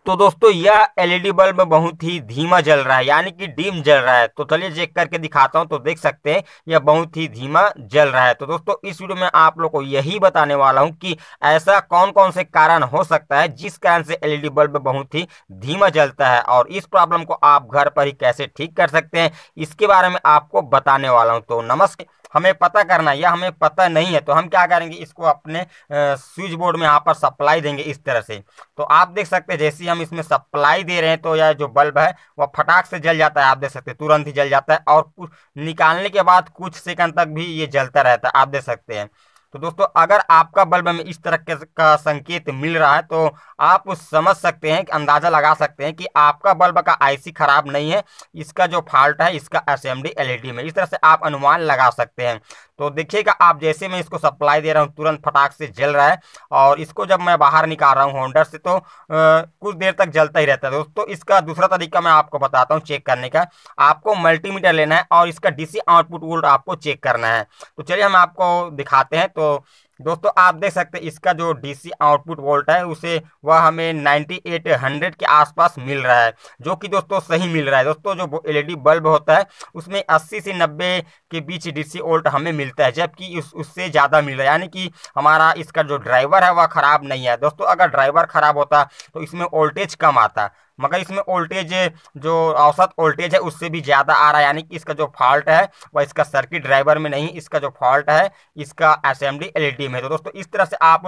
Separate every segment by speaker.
Speaker 1: तो दोस्तों यह एलईडी बल्ब बहुत ही धीमा जल रहा है, यानी कि डिम जल रहा है। तो चलिए चेक करके दिखाता हूं। तो देख सकते हैं यह बहुत ही धीमा जल रहा है। तो दोस्तों इस वीडियो में आप लोग को यही बताने वाला हूं कि ऐसा कौन कौन से कारण हो सकता है जिस कारण से एलईडी बल्ब बहुत ही धीमा जलता है, और इस प्रॉब्लम को आप घर पर ही कैसे ठीक कर सकते हैं इसके बारे में आपको बताने वाला हूं। तो नमस्कार, हमें पता करना है या हमें पता नहीं है तो हम क्या करेंगे, इसको अपने स्विच बोर्ड में यहाँ पर सप्लाई देंगे इस तरह से। तो आप देख सकते हैं जैसे ही हम इसमें सप्लाई दे रहे हैं तो यह जो बल्ब है वह फटाक से जल जाता है। आप देख सकते हैं तुरंत ही जल जाता है, और निकालने के बाद कुछ सेकंड तक भी ये जलता रहता है। आप देख सकते हैं। तो दोस्तों अगर आपका बल्ब में इस तरह का संकेत मिल रहा है तो आप समझ सकते हैं, अंदाजा लगा सकते हैं कि आपका बल्ब का आईसी खराब नहीं है, इसका जो फॉल्ट है इसका एसएमडी एलईडी में। इस तरह से आप अनुमान लगा सकते हैं। तो देखिएगा आप, जैसे मैं इसको सप्लाई दे रहा हूँ तुरंत फटाक से जल रहा है, और इसको जब मैं बाहर निकाल रहा हूँ होल्डर से तो कुछ देर तक जलता ही रहता है। दोस्तों इसका दूसरा तरीका मैं आपको बताता हूँ चेक करने का। आपको मल्टीमीटर लेना है और इसका डीसी आउटपुट वोल्ट आपको चेक करना है। तो चलिए हम आपको दिखाते हैं। तो दोस्तों आप देख सकते हैं इसका जो डीसी आउटपुट वोल्ट है उसे वह हमें 9800 के आसपास मिल रहा है, जो कि दोस्तों सही मिल रहा है। दोस्तों जो एलईडी बल्ब होता है उसमें 80 से 90 के बीच डीसी वोल्ट हमें मिलता है, जबकि उससे ज़्यादा मिल रहा है, यानी कि हमारा इसका जो ड्राइवर है वह ख़राब नहीं है। दोस्तों अगर ड्राइवर ख़राब होता तो इसमें वोल्टेज कम आता, मगर इसमें वोल्टेज जो औसत वोल्टेज है उससे भी ज़्यादा आ रहा है, यानी कि इसका जो फॉल्ट है वह इसका सर्किट ड्राइवर में नहीं, इसका जो फॉल्ट है इसका एसएमडी एलईडी में। तो दोस्तों इस तरह से आप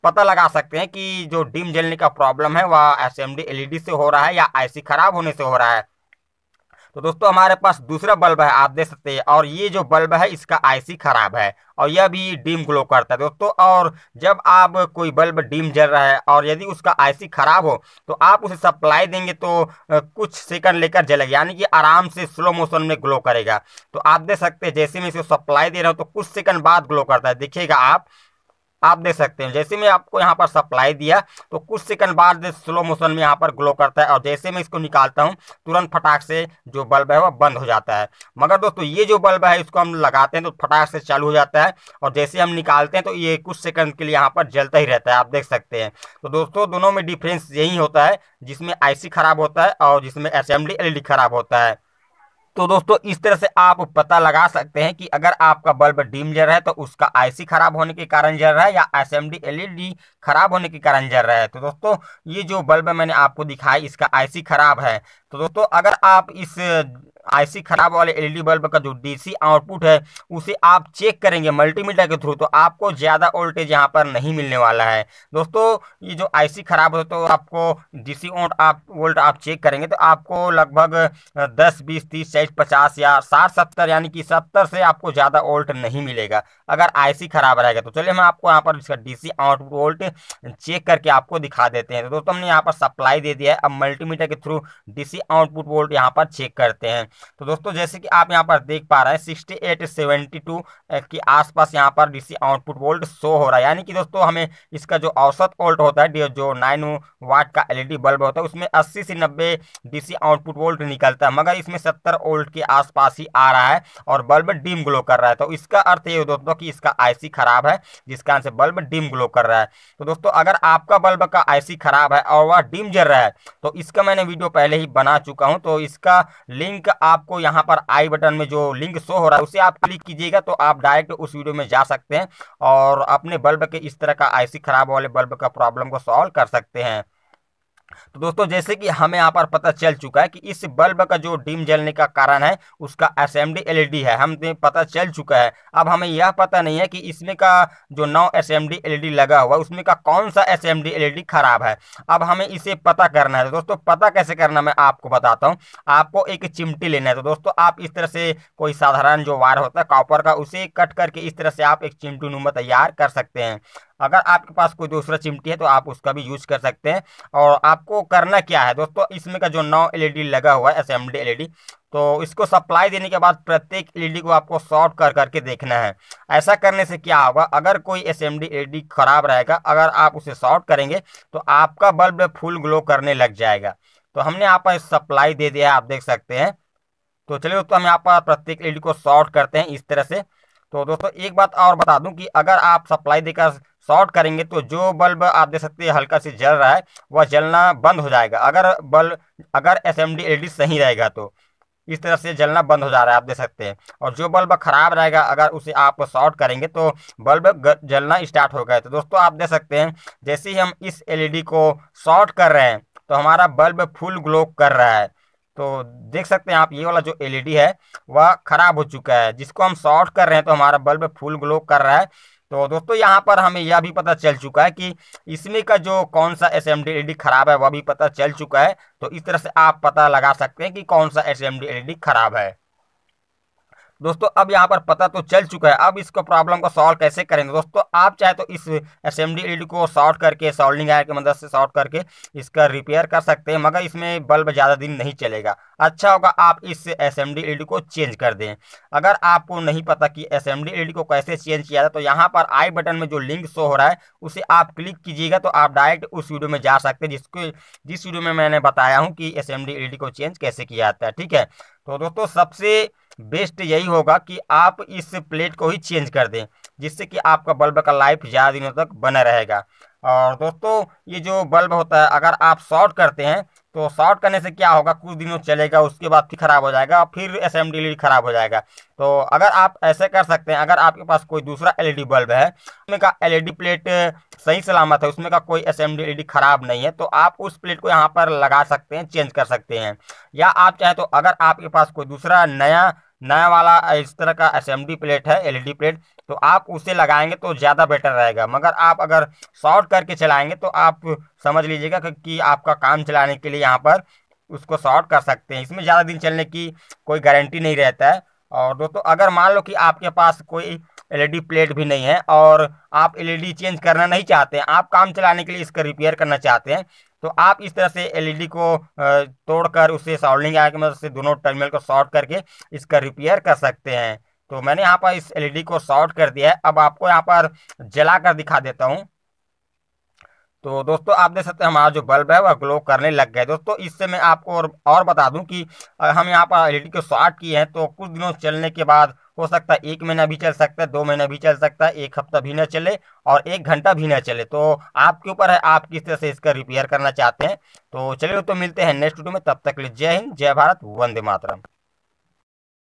Speaker 1: पता लगा सकते हैं कि जो डिम जलने का प्रॉब्लम है वह एसएमडी एलईडी से हो रहा है या आईसी खराब होने से हो रहा है। तो दोस्तों हमारे पास दूसरा बल्ब है, आप देख सकते हैं, और ये जो बल्ब है इसका आईसी खराब है और यह भी डिम ग्लो करता है दोस्तों। और जब आप कोई बल्ब डिम जल रहा है और यदि उसका आईसी खराब हो तो आप उसे सप्लाई देंगे तो कुछ सेकंड लेकर जलेगा, यानी कि आराम से स्लो मोशन में ग्लो करेगा। तो आप देख सकते हैं जैसे मैं इसे सप्लाई दे रहा हूँ तो कुछ सेकंड बाद ग्लो करता है। देखिएगा आप देख सकते हैं जैसे मैं आपको यहाँ पर सप्लाई दिया तो कुछ सेकंड बाद स्लो मोशन में यहाँ पर ग्लो करता है, और जैसे मैं इसको निकालता हूँ तुरंत फटाक से जो बल्ब है वह बंद हो जाता है। मगर दोस्तों ये जो बल्ब है इसको हम लगाते हैं तो फटाक से चालू हो जाता है, और जैसे हम निकालते हैं तो ये कुछ सेकंड के लिए यहाँ पर जलता ही रहता है। आप देख सकते हैं। तो दोस्तों दोनों में डिफरेंस यही होता है, जिसमें आईसी खराब होता है और जिसमें एसएमडी एलईडी खराब होता है। तो दोस्तों इस तरह से आप पता लगा सकते हैं कि अगर आपका बल्ब डिम जल रहा है तो उसका आईसी खराब होने के कारण जल रहा है या एसएमडी एलईडी खराब होने के कारण जल रहा है। तो दोस्तों ये जो बल्ब मैंने आपको दिखाया इसका आईसी खराब है। तो दोस्तों अगर आप इस आईसी खराब वाले एलईडी बल्ब का जो डीसी आउटपुट है उसे आप चेक करेंगे मल्टीमीटर के थ्रू तो आपको ज़्यादा वोल्टेज यहाँ पर नहीं मिलने वाला है। दोस्तों ये जो आईसी खराब हो तो आपको डीसी वोल्ट आप चेक करेंगे तो आपको लगभग 10 20 30 40 50 या 60 70, यानी कि 70 से आपको ज़्यादा वोल्ट नहीं मिलेगा अगर आईसी खराब रहेगा। तो चलिए हम आपको यहाँ पर इसका डीसी आउटपुट वोल्ट चेक करके आपको दिखा देते हैं। तो दोस्तों हमने यहाँ पर सप्लाई दे दिया है, अब मल्टीमीटर के थ्रू डीसी आउटपुट वोल्ट यहाँ पर चेक करते हैं। तो दोस्तों जैसे कि आप यहाँ पर देख पा रहे हैं 6872 के आसपास यहाँ पर डीसी आउटपुट वोल्ट शो हो रहा है, यानी कि दोस्तों हमें इसका जो औसत वोल्ट होता है जो 9 वाट का एलईडी बल्ब होता है उसमें 80 से 90 डीसी आउटपुट वोल्ट निकलता है, मगर इसमें 70 वोल्ट के आसपास ही आ रहा है और बल्ब डिम ग्लो कर रहा है। तो इसका अर्थ ये दोस्तों कि इसका आईसी खराब है, जिस कारण से बल्ब डिम ग्लो कर रहा है। तो दोस्तों अगर आपका बल्ब का आईसी खराब है और वह डिम जल रहा है तो इसका मैंने वीडियो पहले ही बना चुका हूं, तो इसका लिंक आपको यहाँ पर आई बटन में जो लिंक शो हो रहा है उसे आप क्लिक कीजिएगा तो आप डायरेक्ट उस वीडियो में जा सकते हैं और अपने बल्ब के इस तरह का आईसी खराब वाले बल्ब का प्रॉब्लम को सॉल्व कर सकते हैं। तो दोस्तों जैसे कि हमें यहाँ पर पता चल चुका है कि इस बल्ब का जो डिम जलने का कारण है उसका एसएमडी एलईडी है, हमें पता चल चुका है। अब हमें यह पता नहीं है कि इसमें का जो 9 एसएमडी एलईडी लगा हुआ है उसमें का कौन सा एसएमडी एलईडी खराब है। अब हमें इसे पता करना है। तो दोस्तों पता कैसे करना मैं आपको बताता हूँ। आपको एक चिमटी लेना है। तो दोस्तों आप इस तरह से कोई साधारण जो वायर होता है कॉपर का उसे कट करके इस तरह से आप एक चिमटी नुमा तैयार कर सकते हैं। अगर आपके पास कोई दूसरा चिमटी है तो आप उसका भी यूज कर सकते हैं। और आपको करना क्या है दोस्तों, इसमें का जो 9 एलईडी लगा हुआ है एसएमडी एलईडी, तो इसको सप्लाई देने के बाद प्रत्येक एलईडी को आपको शॉर्ट कर करके देखना है। ऐसा करने से क्या होगा, अगर कोई एसएमडी एलईडी खराब रहेगा अगर आप उसे शॉर्ट करेंगे तो आपका बल्ब फुल ग्लो करने लग जाएगा। तो हमने यहाँ पर सप्लाई दे दिया है, आप देख सकते हैं। तो चलिए दोस्तों हम यहाँ पर प्रत्येक एलईडी को शॉर्ट करते हैं इस तरह से। तो दोस्तों एक बात और बता दूं कि अगर आप सप्लाई देकर शॉर्ट करेंगे तो जो बल्ब आप देख सकते हैं हल्का से जल रहा है वह जलना बंद हो जाएगा। अगर एसएमडी एलईडी सही रहेगा तो इस तरह से जलना बंद हो जा रहा है, आप देख सकते हैं। और जो बल्ब खराब रहेगा अगर उसे आप शॉर्ट करेंगे तो बल्ब जलना स्टार्ट हो गया। तो दोस्तों आप देख सकते हैं जैसे ही हम इस एलईडी को शॉर्ट कर रहे हैं तो हमारा बल्ब फुल ग्लो कर रहा है। तो देख सकते हैं आप ये वाला जो एलईडी है वह खराब हो चुका है, जिसको हम शॉर्ट कर रहे हैं तो हमारा बल्ब फुल ग्लो कर रहा है। तो दोस्तों यहाँ पर हमें यह भी पता चल चुका है कि इसमें का जो कौन सा एसएमडी एलईडी खराब है वह भी पता चल चुका है। तो इस तरह से आप पता लगा सकते हैं कि कौन सा एसएमडी एलईडी खराब है। दोस्तों अब यहाँ पर पता तो चल चुका है, अब इसको प्रॉब्लम को सॉल्व कैसे करेंगे। दोस्तों आप चाहे तो इस एसएमडी एलईडी को शॉर्ट करके सोल्डरिंग आयरन की मदद से शॉर्ट करके इसका रिपेयर कर सकते हैं, मगर इसमें बल्ब ज़्यादा दिन नहीं चलेगा। अच्छा होगा आप इस एसएमडी एलईडी को चेंज कर दें। अगर आपको नहीं पता कि एसएमडी एलईडी को कैसे चेंज किया जाए तो यहाँ पर आई बटन में जो लिंक शो हो रहा है उसे आप क्लिक कीजिएगा तो आप डायरेक्ट उस वीडियो में जा सकते हैं जिस वीडियो में मैंने बताया हूँ कि एसएमडी एलईडी को चेंज कैसे किया जाता है। ठीक है, तो दोस्तों सबसे बेस्ट यही होगा कि आप इस प्लेट को ही चेंज कर दें, जिससे कि आपका बल्ब का लाइफ ज़्यादा दिनों तक बना रहेगा। और दोस्तों ये जो बल्ब होता है अगर आप शॉर्ट करते हैं तो शॉर्ट करने से क्या होगा, कुछ दिनों चलेगा उसके बाद फिर ख़राब हो जाएगा, फिर एसएमडी एलईडी ख़राब हो जाएगा। तो अगर आप ऐसे कर सकते हैं, अगर आपके पास कोई दूसरा एलईडी बल्ब है उसमें का एलईडी प्लेट सही सलामत है, उसमें का कोई एसएमडी एलईडी ख़राब नहीं है, तो आप उस प्लेट को यहाँ पर लगा सकते हैं, चेंज कर सकते हैं। या आप चाहे तो अगर आपके पास कोई दूसरा नया वाला इस तरह का एसएमडी प्लेट है, एलईडी प्लेट, तो आप उसे लगाएंगे तो ज़्यादा बेटर रहेगा। मगर आप अगर शॉर्ट करके चलाएंगे तो आप समझ लीजिएगा कि आपका काम चलाने के लिए यहाँ पर उसको शॉर्ट कर सकते हैं। इसमें ज़्यादा दिन चलने की कोई गारंटी नहीं रहता है। और दोस्तों अगर मान लो कि आपके पास कोई एलईडी प्लेट भी नहीं है और आप एलईडी चेंज करना नहीं चाहते हैं, आप काम चलाने के लिए इसका रिपेयर करना चाहते हैं, तो आप इस तरह से एलईडी को तोड़कर उसे सोल्डरिंग आयरन की मदद से दोनों टर्मिनल को शॉर्ट करके इसका रिपेयर कर सकते हैं। तो मैंने यहाँ पर इस एलईडी को शॉर्ट कर दिया है, अब आपको यहाँ पर जला कर दिखा देता हूँ। तो दोस्तों आप देख सकते हैं हमारा जो बल्ब है वह ग्लो करने लग गया है। दोस्तों इससे मैं आपको और बता दूं कि हम यहाँ पर एलईडी को शॉर्ट किए हैं तो कुछ दिनों चलने के बाद हो सकता है 1 महीना भी चल सकता है, 2 महीना भी चल सकता है, 1 हफ्ता भी न चले और 1 घंटा भी न चले। तो आपके ऊपर है आप किस तरह से इसका रिपेयर करना चाहते हैं। तो चलिए तो मिलते हैं नेक्स्ट वीडियो में, तब तक के लिए जय हिंद, जय भारत, वंदे मातरम।